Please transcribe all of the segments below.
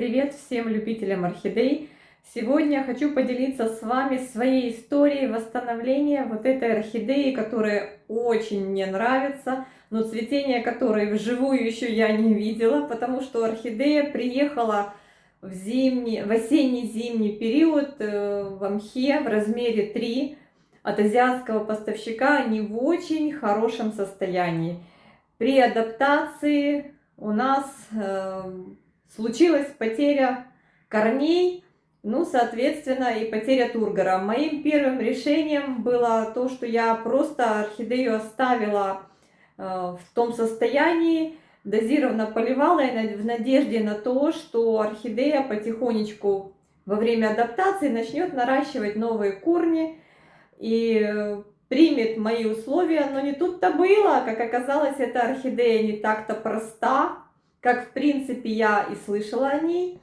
Привет всем любителям орхидей! Сегодня я хочу поделиться с вами своей историей восстановления вот этой орхидеи, которая очень мне нравится, но цветение которой вживую еще я не видела, потому что орхидея приехала в осенне-зимний период в Амхе в размере 3 от азиатского поставщика. Они в очень хорошем состоянии. При адаптации у нас случилась потеря корней, ну, соответственно, и потеря тургора. Моим первым решением было то, что я просто орхидею оставила в том состоянии, дозированно поливала в надежде на то, что орхидея потихонечку во время адаптации начнет наращивать новые корни и примет мои условия, но не тут-то было. Как оказалось, эта орхидея не так-то проста, как в принципе я и слышала о ней.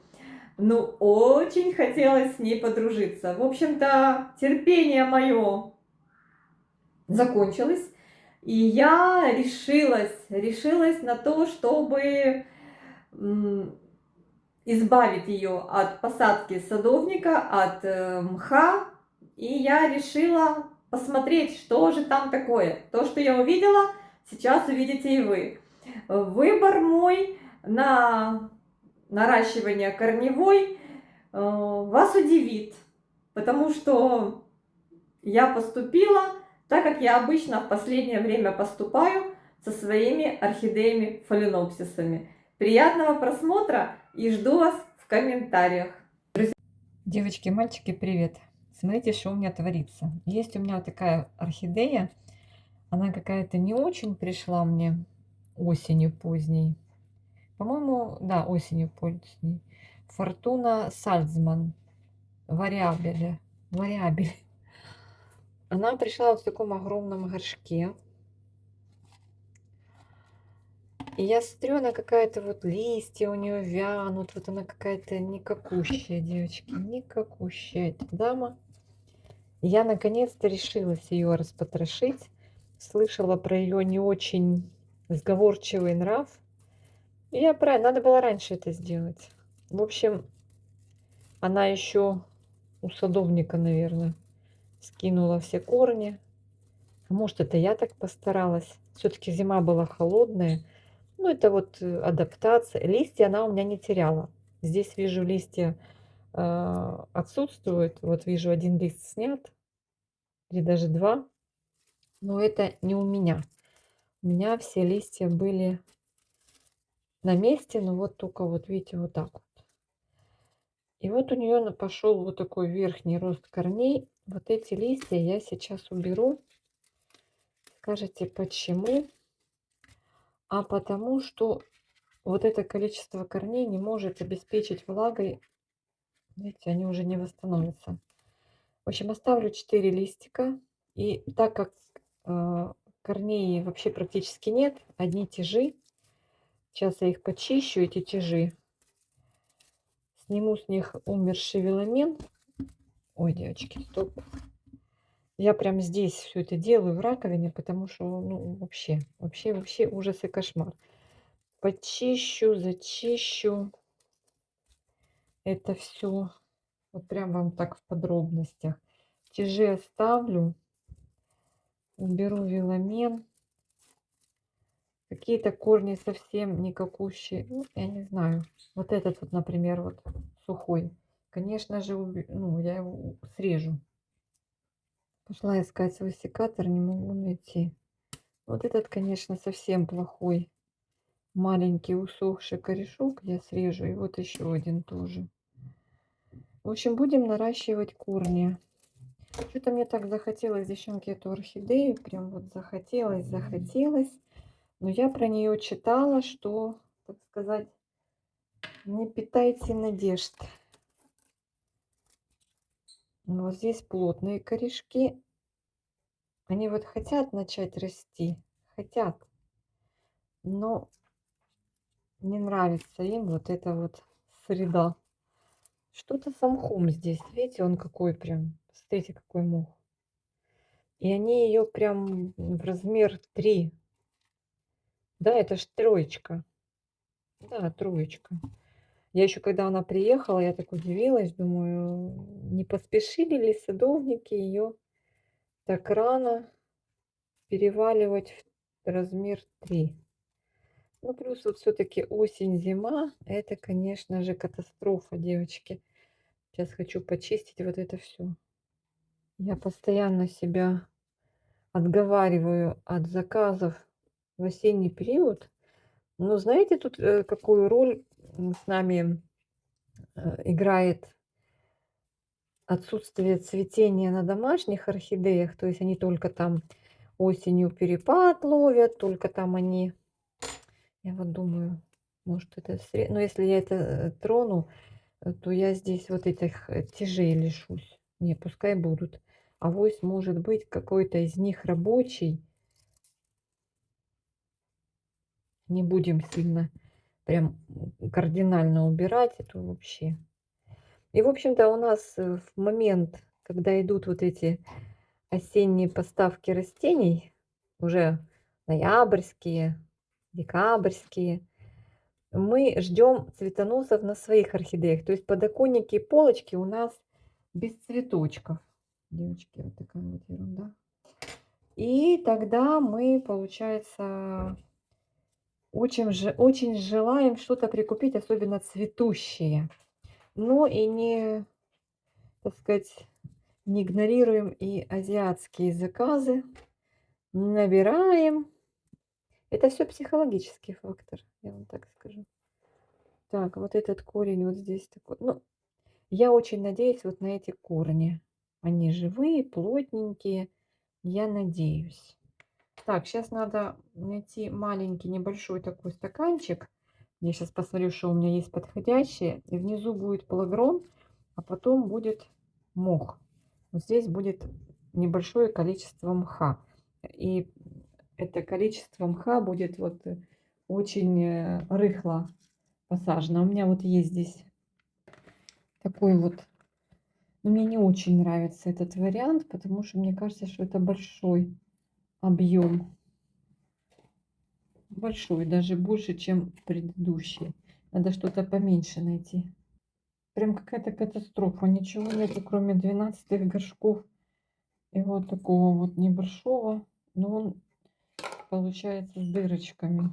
Ну, очень хотелось с ней подружиться. В общем-то, терпение мое закончилось, и я решилась на то, чтобы избавить ее от посадки садовника, от мха, и я решила посмотреть, что же там такое. То, что я увидела, сейчас увидите и вы. Выбор мой на наращивание корневой вас удивит, потому что я поступила так, как я обычно в последнее время поступаю со своими орхидеями фаленопсисами. Приятного просмотра и жду вас в комментариях. Девочки, мальчики, привет! Смотрите, что у меня творится. Есть у меня вот такая орхидея. Она какая-то не очень пришла мне осенью поздней. По-моему, да, осенью поздней. Фортуна Сальцман. Вариабель. Вариабель. Она пришла вот в таком огромном горшке. И я смотрю, она какая-то вот листья у нее вянут. Вот она какая-то никакущая, девочки. Никакущая эта дама. Я наконец-то решилась ее распотрошить. Слышала про ее не очень сговорчивый нрав. И я правильно, надо было раньше это сделать. В общем, она еще у садовника, наверное, скинула все корни. А может, это я так постаралась. Все-таки зима была холодная. Ну, это вот адаптация. Листья она у меня не теряла. Здесь вижу, листья отсутствуют. Вот вижу, один лист снят. Или даже два. Но это не у меня. У меня все листья были на месте, но вот только вот видите, вот так вот. И вот у нее пошел вот такой верхний рост корней. Вот эти листья я сейчас уберу. Скажете, почему? А потому что вот это количество корней не может обеспечить влагой. Видите, они уже не восстановятся. В общем, оставлю 4 листика. И так как корней вообще практически нет, одни тяжи. Сейчас я их почищу, эти тяжи. Сниму с них умерший веломен. Ой, девочки, стоп. Я прям здесь все это делаю в раковине, потому что, ну, вообще ужас и кошмар. Почищу, зачищу это все. Вот прям вам так в подробностях. Тяжи оставлю. Уберу веломен. Какие-то корни совсем никакущие. Ну, я не знаю. Вот этот вот, например, вот сухой. Конечно же, ну, я его срежу. Пошла искать свой секатор, не могу найти. Вот этот, конечно, совсем плохой. Маленький усохший корешок я срежу. И вот еще один тоже. В общем, будем наращивать корни. Что-то мне так захотелось, девчонки, эту орхидею. Прям вот захотелось. Но я про нее читала, что, так сказать, не питайте надежд. Вот здесь плотные корешки. Они вот хотят начать расти. Хотят. Но не нравится им вот эта вот среда. Что-то с мхом здесь. Видите, он какой прям. Смотрите, какой мох. И они ее прям в размер 3. Да, это ж троечка. Да, троечка. Я еще, когда она приехала, я так удивилась, думаю, не поспешили ли садовники ее так рано переваливать в размер 3. Ну, плюс вот все-таки осень, зима, это, конечно же, катастрофа, девочки. Сейчас хочу почистить вот это все. Я постоянно себя отговариваю от заказов в осенний период. Но знаете, тут какую роль с нами играет отсутствие цветения на домашних орхидеях, то есть они только там осенью перепад ловят, только там они, я вот думаю, может это, но если я это трону, то я здесь вот этих тяжей лишусь. Не, пускай будут. Авось может быть какой-то из них рабочий. Не будем сильно прям кардинально убирать это вообще. И, в общем-то, у нас в момент, когда идут вот эти осенние поставки растений, уже ноябрьские, декабрьские, мы ждем цветоносов на своих орхидеях. То есть подоконники и полочки у нас без цветочков. Девочки, вот такая вот ерунда. И тогда мы, получается, очень желаем что-то прикупить, особенно цветущие. Но и не, так сказать, не игнорируем и азиатские заказы. Набираем. Это все психологический фактор, я вам так скажу. Так, вот этот корень вот здесь такой. Ну, я очень надеюсь вот на эти корни. Они живые, плотненькие. Я надеюсь. Так, сейчас надо найти маленький небольшой такой стаканчик. Я сейчас посмотрю, что у меня есть подходящее. И внизу будет плагрон, а потом будет мох. Вот здесь будет небольшое количество мха. И это количество мха будет вот очень рыхло посажено. У меня вот есть здесь такой вот. Но мне не очень нравится этот вариант, потому что мне кажется, что это большой объем. Большой, даже больше, чем предыдущий. Надо что-то поменьше найти. Прям какая-то катастрофа. Ничего нету, кроме 12 горшков. И вот такого вот небольшого. Но он получается с дырочками.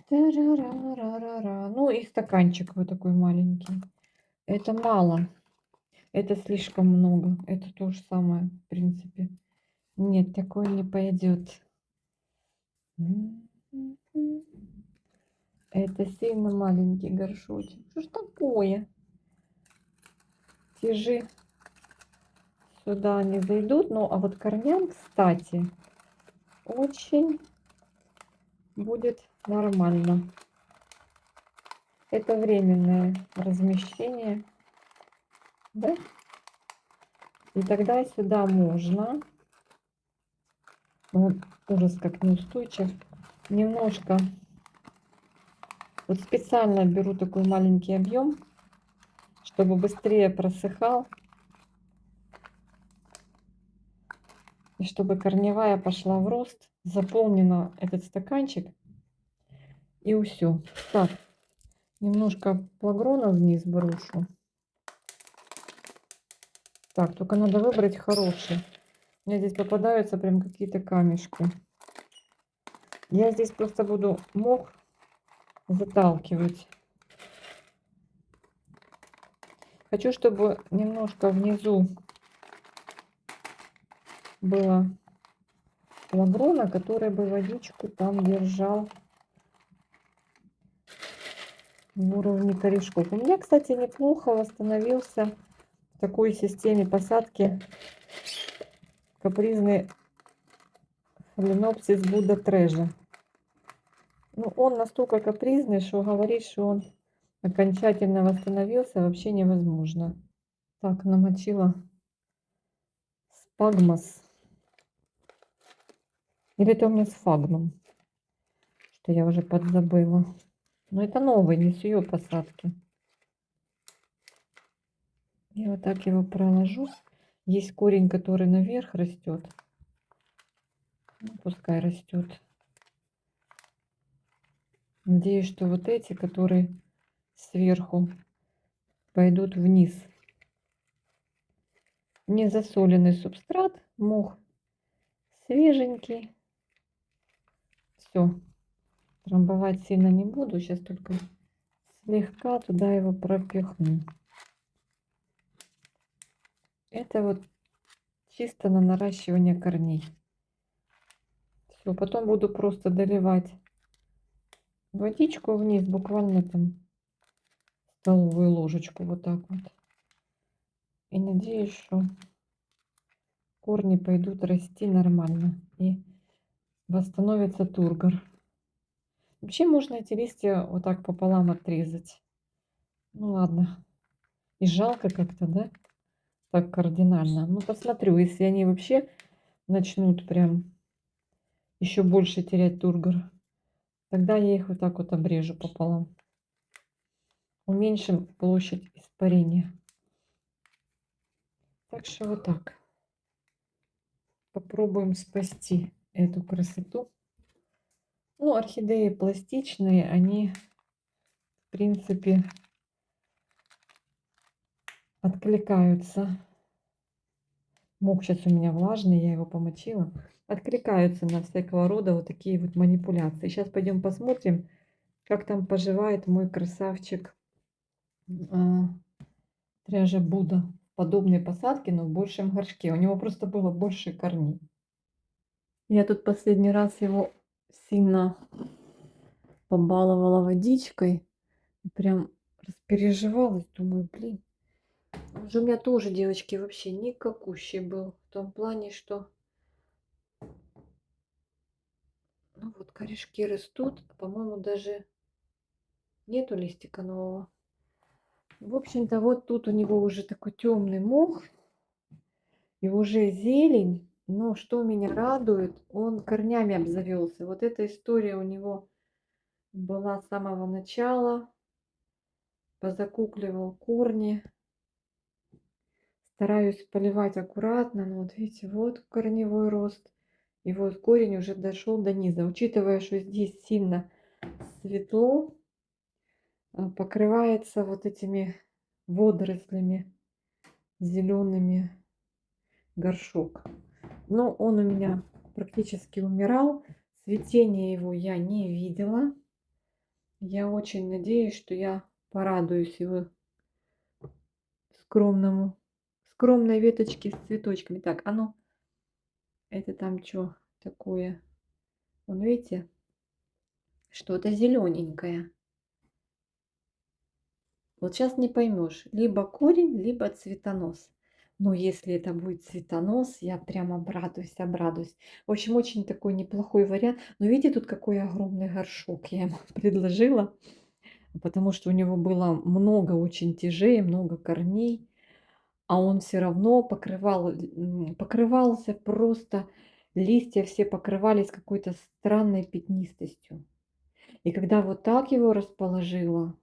Тарарарарара. Ну и стаканчик вот такой маленький. Это мало. Это слишком много. Это то же самое, в принципе. Нет, такой не пойдет. Это сильно маленький горшочек. Что ж такое? Тяжи сюда не зайдут. Ну, а вот корням, кстати, очень будет нормально. Это временное размещение. Да? И тогда сюда можно. Вот ужас, как неустойчив. Немножко. Вот специально беру такой маленький объем, чтобы быстрее просыхал. И чтобы корневая пошла в рост. Заполнена этот стаканчик. И все. Так, немножко плагрона вниз брошу. Так, только надо выбрать хороший. У меня здесь попадаются прям какие-то камешки. Я здесь просто буду мох заталкивать. Хочу, чтобы немножко внизу было плагрона, который бы водичку там держал в уровне корешков. У меня, кстати, неплохо восстановился в такой системе посадки капризный фаленопсис Будда Трежа. Ну, он настолько капризный, что говорить, что он окончательно восстановился, вообще невозможно. Так, намочила спагмос. Или это у меня сфагмом, что я уже подзабыла. Но это новый, не с ее посадки. Я вот так его проложу. Есть корень, который наверх растет. Ну, пускай растет. Надеюсь, что вот эти, которые сверху пойдут вниз. Не засоленный субстрат, мох свеженький. Все, трамбовать сильно не буду, сейчас только слегка туда его пропихну. Это вот чисто на наращивание корней. Все, потом буду просто доливать водичку вниз, буквально там столовую ложечку, вот так вот. И надеюсь, что корни пойдут расти нормально и восстановится тургор. Вообще можно эти листья вот так пополам отрезать. Ну ладно. И жалко как-то, да? Так кардинально. Ну посмотрю, если они вообще начнут прям еще больше терять тургор, тогда я их вот так вот обрежу пополам. Уменьшим площадь испарения. Так что вот так. Попробуем спасти эту красоту. Ну, орхидеи пластичные, они, в принципе, откликаются. Мох сейчас у меня влажный, я его помочила. Откликаются на всякого рода вот такие вот манипуляции. Сейчас пойдем посмотрим, как там поживает мой красавчик Тряжа Будда. Подобные посадки, но в большем горшке. У него просто было больше корней. Я тут последний раз его сильно побаловала водичкой. Прям распереживалась. Думаю, блин. Он же у меня тоже, девочки, вообще никакущий был. В том плане, что ну вот корешки растут. По-моему, даже нету листика нового. В общем-то, вот тут у него уже такой темный мох. И уже зелень. Но что меня радует, он корнями обзавелся. Вот эта история у него была с самого начала. Позакукливал корни. Стараюсь поливать аккуратно. Но вот видите, вот корневой рост. И вот корень уже дошел до низа. Учитывая, что здесь сильно светло, покрывается вот этими водорослями зелеными горшок. Но он у меня практически умирал. Цветения его я не видела. Я очень надеюсь, что я порадуюсь его скромной веточке с цветочками. Так, а ну, это там что такое? Вон, видите, что-то зелененькое. Вот сейчас не поймешь, либо корень, либо цветонос. Но если это будет цветонос, я прям обрадуюсь, обрадуюсь. В общем, очень такой неплохой вариант. Но видите, тут какой огромный горшок я ему предложила. Потому что у него было много очень тяжей, много корней. А он все равно покрывался просто, листья все покрывались какой-то странной пятнистостью. И когда вот так его расположила,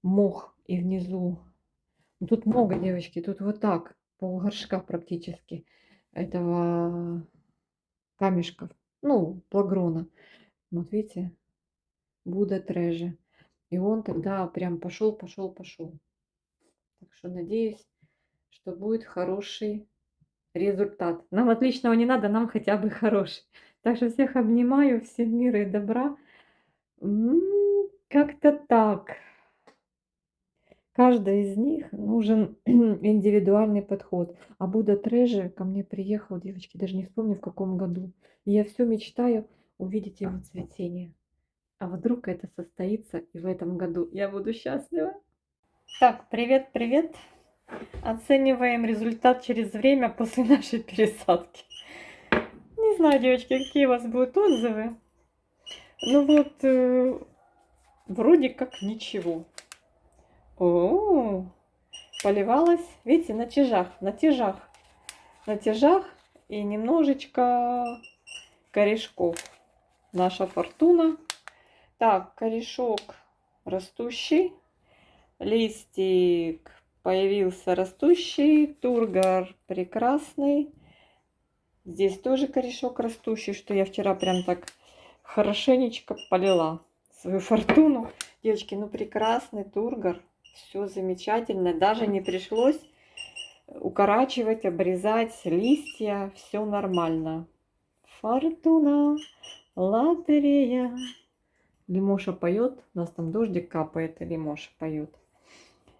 мох и внизу, ну, тут много, девочки, тут вот так, полгоршка практически этого камешков, ну, плагрона. Вот видите, Будда Треже. И он тогда прям пошел. Так что надеюсь, что будет хороший результат. Нам отличного не надо, нам хотя бы хороший. Так что всех обнимаю, всем мира и добра. Как-то так. Каждой из них нужен индивидуальный подход. А Будда Треже ко мне приехал, девочки, даже не вспомню в каком году. И я все мечтаю увидеть его цветение. А вдруг это состоится и в этом году я буду счастлива. Так, привет. Оцениваем результат через время после нашей пересадки. Не знаю, девочки, какие у вас будут отзывы. Ну вот, вроде как ничего. О, поливалась, видите, на тяжах и немножечко корешков. Наша фортуна. Так, корешок растущий, листик появился растущий, тургор прекрасный. Здесь тоже корешок растущий, что я вчера прям так хорошенечко полила свою фортуну. Девочки, ну прекрасный тургор. Все замечательно. Даже не пришлось укорачивать, обрезать листья. Все нормально. Фортуна, лотерея. Лимоша поет. У нас там дождик капает, и Лимоша поет.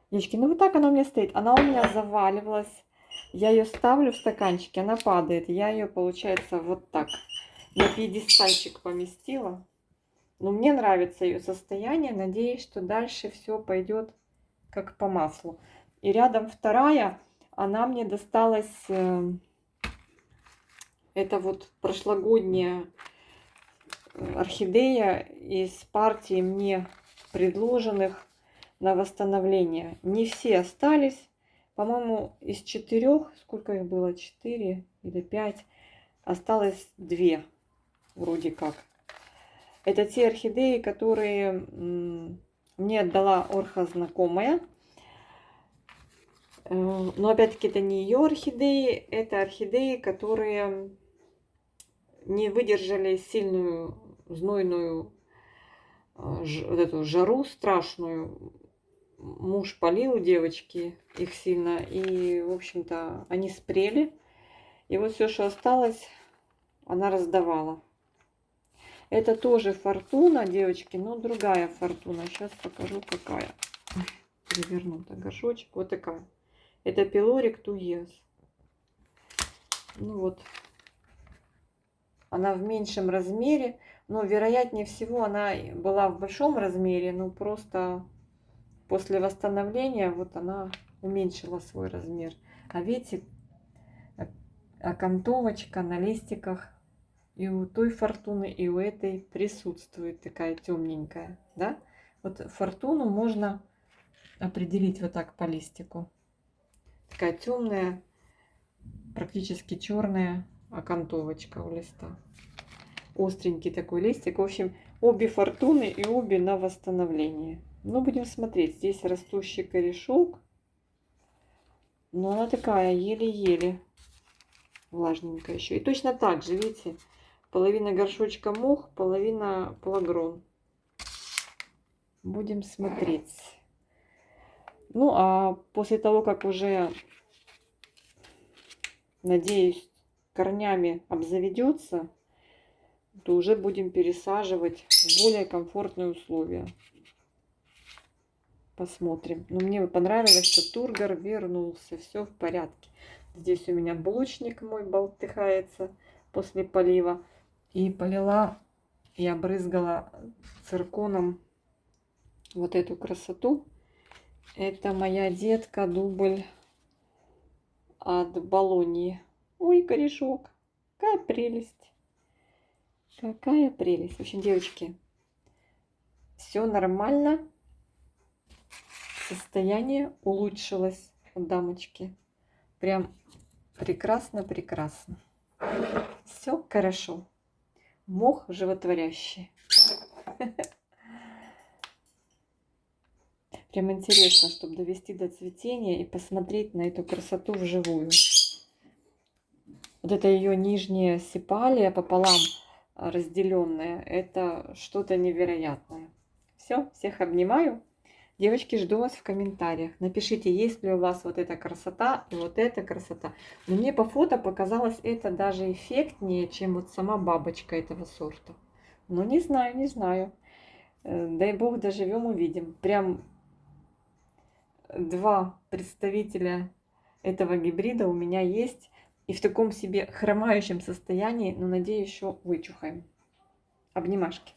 Девочки, ну вот так она у меня стоит. Она у меня заваливалась. Я ее ставлю в стаканчике, она падает. Я ее, получается, вот так на пьедестальчик поместила. Но мне нравится ее состояние. Надеюсь, что дальше все пойдет как по маслу. И рядом вторая, она мне досталась, это вот прошлогодняя орхидея из партии мне предложенных на восстановление. Не все остались. По-моему, из 4, сколько их было, 4 или 5, осталось 2 вроде как. Это те орхидеи, которые мне отдала орха знакомая. Но опять-таки это не ее орхидеи, это орхидеи, которые не выдержали сильную знойную вот эту жару страшную. Муж полил у девочки их сильно, и, в общем-то, они спрели. И вот все, что осталось, она раздавала. Это тоже фортуна, девочки, но другая фортуна. Сейчас покажу, какая. Перевернута горшочек. Вот такая. Это пилорик туес. Ну вот. Она в меньшем размере. Но, вероятнее всего, она была в большом размере. Но просто после восстановления вот она уменьшила свой размер. А видите, окантовочка на листиках и у той фортуны, и у этой присутствует такая темненькая, да? Вот фортуну можно определить вот так по листику. Такая темная, практически черная окантовочка у листа. Остренький такой листик. В общем, обе фортуны и обе на восстановление. Ну, будем смотреть. Здесь растущий корешок. Но она такая еле-еле влажненькая еще. И точно так же, видите, половина горшочка мох, половина плагрон. Будем смотреть. Ну, а после того, как уже, надеюсь, корнями обзаведется, то уже будем пересаживать в более комфортные условия. Посмотрим. Но мне понравилось, что тургор вернулся. Все в порядке. Здесь у меня блочник мой болтыхается после полива. И полила и обрызгала цирконом вот эту красоту. Это моя детка дубль от Болоньи. Ой, корешок. Какая прелесть. Какая прелесть. В общем, девочки, все нормально. Состояние улучшилось у дамочки. Прям прекрасно-прекрасно. Все хорошо. Мох животворящий. Прям интересно, чтобы довести до цветения и посмотреть на эту красоту вживую. Вот это ее нижняя сепалия пополам разделенная. Это что-то невероятное. Все, всех обнимаю. Девочки, жду вас в комментариях. Напишите, есть ли у вас вот эта красота и вот эта красота. Но мне по фото показалось это даже эффектнее, чем вот сама бабочка этого сорта. Но не знаю, не знаю. Дай бог доживем, увидим. Прям 2 представителя этого гибрида у меня есть. И в таком себе хромающем состоянии, но надеюсь, еще вычухаем. Обнимашки.